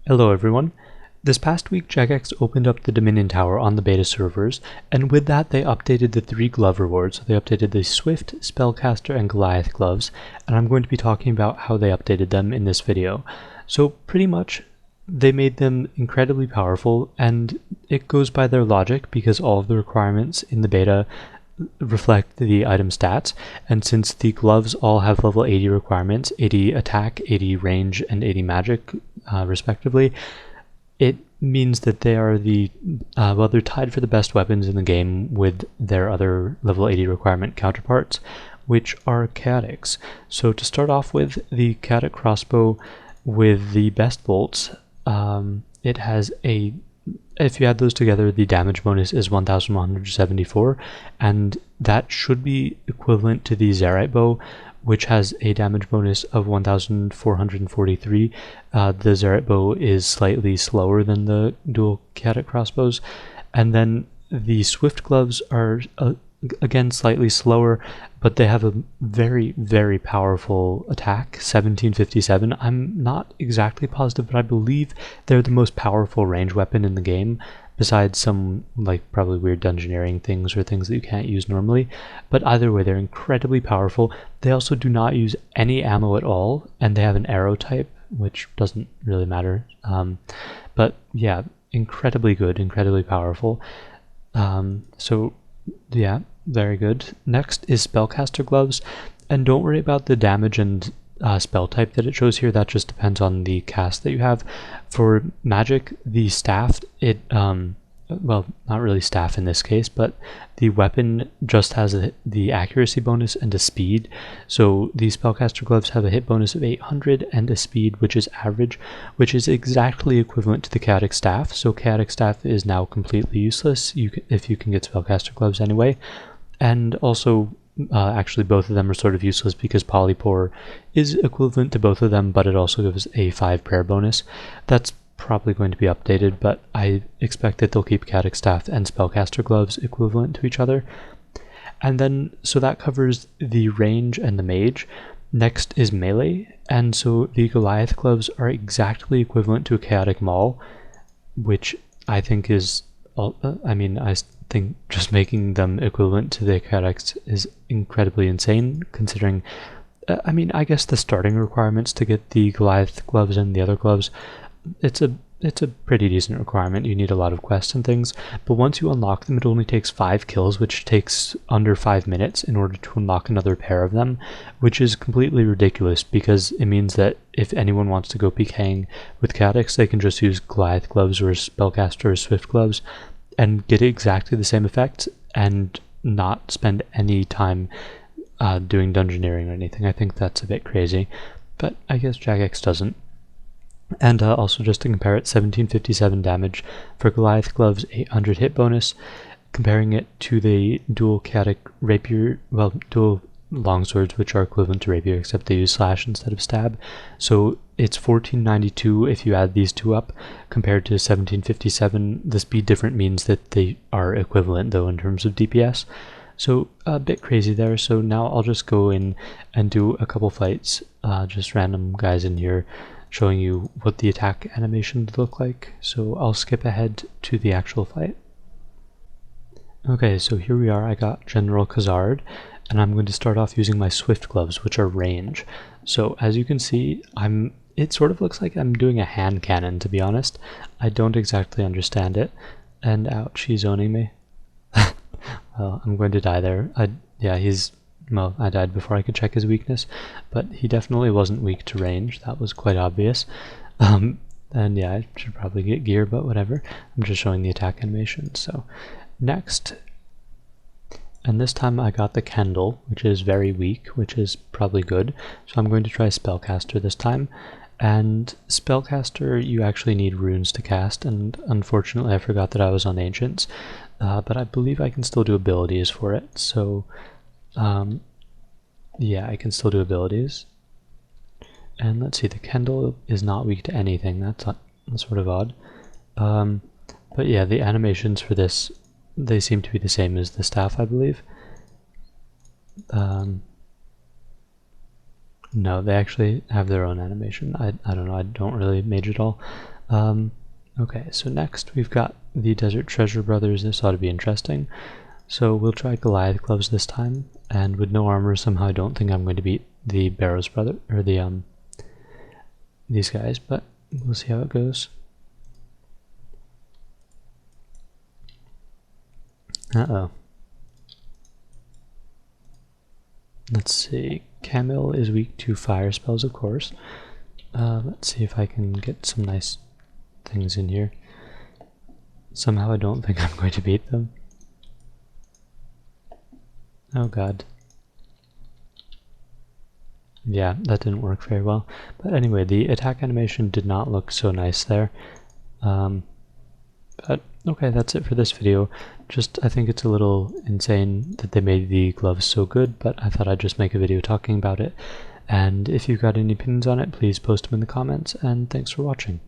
Hello everyone. This past week Jagex opened up the Dominion Tower on the beta servers, and with that they updated the 3 glove rewards. So they updated the Swift, Spellcaster, and Goliath gloves, and I'm going to be talking about how they updated them in this video. So pretty much they made them incredibly powerful, and it goes by their logic because all of the requirements in the beta reflect the item stats, and since the gloves all have level 80 requirements, 80 attack, 80 range, and 80 magic respectively, it means that they are they're tied for the best weapons in the game with their other level 80 requirement counterparts, which are chaotics. So to start off with, the chaotic crossbow with the best bolts, it has if you add those together, the damage bonus is 1174, and that should be equivalent to the Zerite bow, which has a damage bonus of 1443. The Zerite bow is slightly slower than the dual chaotic crossbows, and then the Swift gloves are again slightly slower, but they have a very, very powerful attack, 1757. I'm not exactly positive, but I believe they're the most powerful range weapon in the game, besides some probably weird dungeoneering things or things that you can't use normally. But either way, they're incredibly powerful. They also do not use any ammo at all, and they have an arrow type, which doesn't really matter. But yeah, incredibly good, incredibly powerful. So yeah, very good. Next is Spellcaster gloves, and don't worry about the damage and spell type that it shows here. That just depends on the cast that you have. For magic, the staff, well, not really staff in this case, but the weapon just has the accuracy bonus and a speed. So the Spellcaster gloves have a hit bonus of 800 and a speed which is average, which is exactly equivalent to the chaotic staff. So chaotic staff is now completely useless if you can get Spellcaster gloves anyway. And also, actually both of them are sort of useless because Polypore is equivalent to both of them, but it also gives a 5 prayer bonus. That's probably going to be updated, but I expect that they'll keep chaotic staff and Spellcaster gloves equivalent to each other. And then, so that covers the range and the mage. Next is melee, and so the Goliath gloves are exactly equivalent to a chaotic maul, which I think is, I think just making them equivalent to the chaotics is incredibly insane, considering, I guess the starting requirements to get the Goliath gloves and the other gloves, it's a pretty decent requirement. You need a lot of quests and things, but once you unlock them, it only takes 5 kills, which takes under 5 minutes in order to unlock another pair of them, which is completely ridiculous because it means that if anyone wants to go PKing with chaotics, they can just use Goliath gloves or Spellcaster or Swift gloves and get exactly the same effect and not spend any time doing dungeoneering or anything. I think that's a bit crazy, but I guess Jagex doesn't. And also, just to compare it, 1757 damage for Goliath gloves, 800 hit bonus, comparing it to the dual chaotic rapier, well, dual longswords, which are equivalent to rapier except they use slash instead of stab. So it's 1492 if you add these two up, compared to 1757. The speed difference means that they are equivalent though in terms of DPS. So a bit crazy there. So now I'll just go in and do a couple fights, just random guys in here, showing you what the attack animations look like. So I'll skip ahead to the actual fight. Okay, so here we are. I got General Khazard, and I'm going to start off using my Swift gloves, which are range. So as you can see, it sort of looks like I'm doing a hand cannon, to be honest. I don't exactly understand it. And ouch, he's owning me. Well, I'm going to die there. Well, I died before I could check his weakness, but he definitely wasn't weak to range. That was quite obvious. And yeah, I should probably get gear, but whatever. I'm just showing the attack animation. So next, and this time I got the Kendall, which is very weak, which is probably good. So I'm going to try Spellcaster this time. And Spellcaster, you actually need runes to cast, and unfortunately I forgot that I was on Ancients, but I believe I can still do abilities for it. So yeah, I can still do abilities. And let's see, the Kendall is not weak to anything. That's sort of odd. But yeah, the animations for this, they seem to be the same as the staff, I believe. No, they actually have their own animation. I don't know, I don't really mage at all. Okay, so next we've got the Desert Treasure Brothers. This ought to be interesting. So we'll try Goliath gloves this time, and with no armor somehow I don't think I'm going to beat the Barrows brother, or the these guys, but we'll see how it goes. Uh-oh. Let's see, Camille is weak to fire spells, of course. Let's see if I can get some nice things in here. Somehow I don't think I'm going to beat them. Oh god. Yeah, that didn't work very well. But anyway, the attack animation did not look so nice there. But okay, that's it for this video. I think it's a little insane that they made the gloves so good, but I thought I'd just make a video talking about it. And if you've got any opinions on it, please post them in the comments, and thanks for watching.